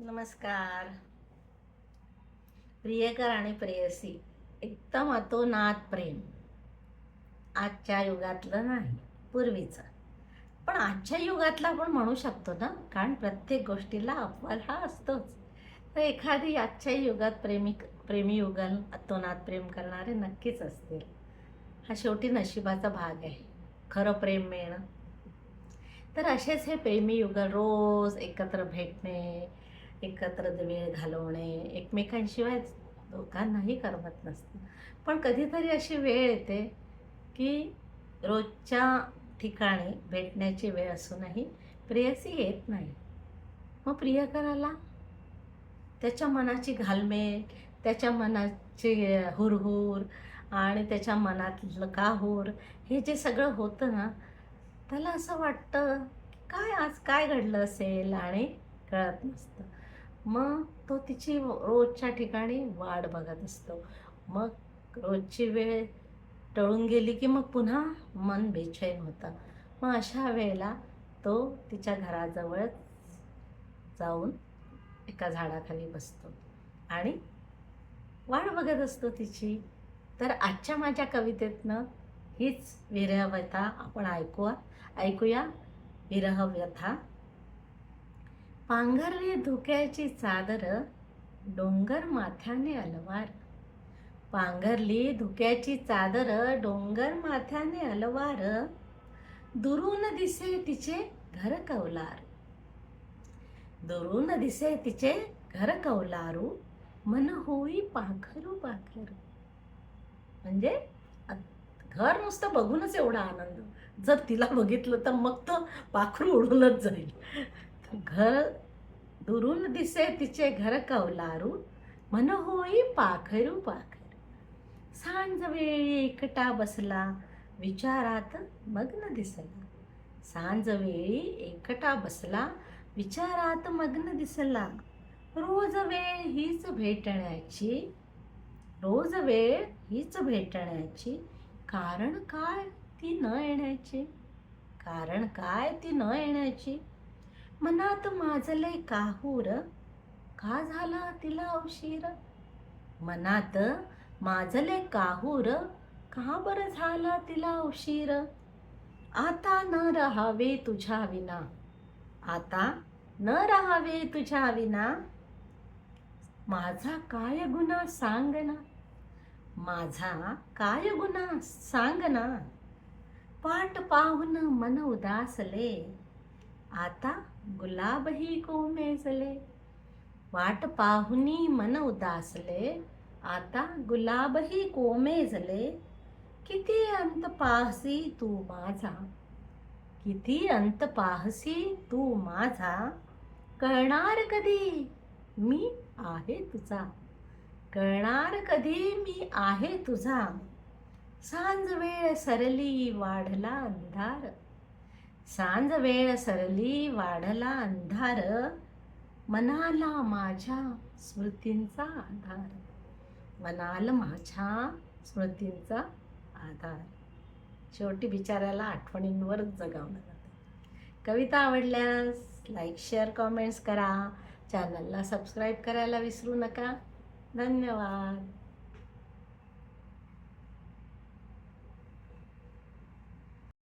नमस्कार. प्रियकर आणि प्रेयसी एकदम अतोनात प्रेम आजच्या युगातलं नाही, पूर्वीचं. पण आजच्या युगातला आपण म्हणू शकतो ना, कारण प्रत्येक गोष्टीला अपवाद हा असतोच. तर एखादी आजच्या युगात प्रेमी युगल अतोनात प्रेम करणारे नक्कीच असतील. हा शेवटी नशिबाचा भाग आहे, खरं प्रेम मिळणं. तर असेच हे प्रेमी युगल रोज एकत्र भेटणे, एकत्र वेळ घालवणे, एकमेकांशिवाय दोघांनाही करमत नसतं. पण कधीतरी अशी वेळ येते की रोजच्या ठिकाणी भेटण्याची वेळ असूनही प्रेयसी येत नाही. मग प्रियकराला त्याच्या मनाची घालमेल, त्याच्या मनाची हुरहुर आणि त्याच्या मनातलं काहूर हे जे सगळं होतं ना, त्याला असं वाटतं की काय आज काय घडलं असेल आणि कळत नसतं. मग तो तिची रोजच्या ठिकाणी वाट बघत असतो. मग रोजची वेळ टळून गेली की मग पुन्हा मन बेचैन होतं. मग अशा वेळेला तो तिच्या घराजवळ जाऊन एका झाडाखाली बसतो आणि वाट बघत असतो तिची. तर आजच्या माझ्या कवितेतनं हीच विरहव्यथा आपण ऐकूया. विरहव्यथा. पांघरली धुक्याची चादर, डोंगर माथ्याने अलवार. पांघरली धुक्याची चादर, डोंगर माथ्याने अलवार. दुरून दिसे तिचे घर कौलार. दुरून दिसे तिचे घर कौलारू, मन होई पाखरू पाखरू. म्हणजे घर नुसतं बघूनच एवढा आनंद, जर तिला बघितलं तर मग तो पाखरू उडूनच जाईल. घर दुरून दिसे तिचे घर कौलारू, मन होई पाखरू पाखरू. सांज वेळी एकटा बसला, विचारात मग्न दिसला. सांज वेळी एकटा बसला, विचारात मग्न दिसला. रोज वेळ हीच भेटण्याची, रोज वेळ हीच भेटण्याची, कारण काय ती न येण्याची. कारण काय ती न येण्याची. मनात माजले काहूर, का झाला तिला उशीर. मनात माजले काहूर, का बरं झाला तिला उशीर. आता न रहावे तुझ्या विना, आता न रहावे तुझ्या विना. माझा काय गुन्हा सांग ना, माझा काय गुन्हा सांग ना. वाट पाहून मन उदासले, आता गुलाबही कोमेजले. वाट पाहुनी मन उदासले, आता गुलाबही कोमेजले. किती अंत पाहसी तू माझा, किती अंत पाहसी तू माझा. कळणार कधी मी आहे तुझा, कळणार कधी मी आहे तुझा. सांज वेळ सरली वाढला अंधार, सांज वेळ सरली वाढला अंधार. मनाला माझ्या स्मृतींचा आधार, मनाला माझ्या स्मृतींचा आधार. शेवटी बिचाऱ्याला आठवणींवरच जगावलं जातं. कविता आवडल्यास लाईक, शेअर, कॉमेंट्स करा. चॅनलला सबस्क्राईब करायला विसरू नका. धन्यवाद.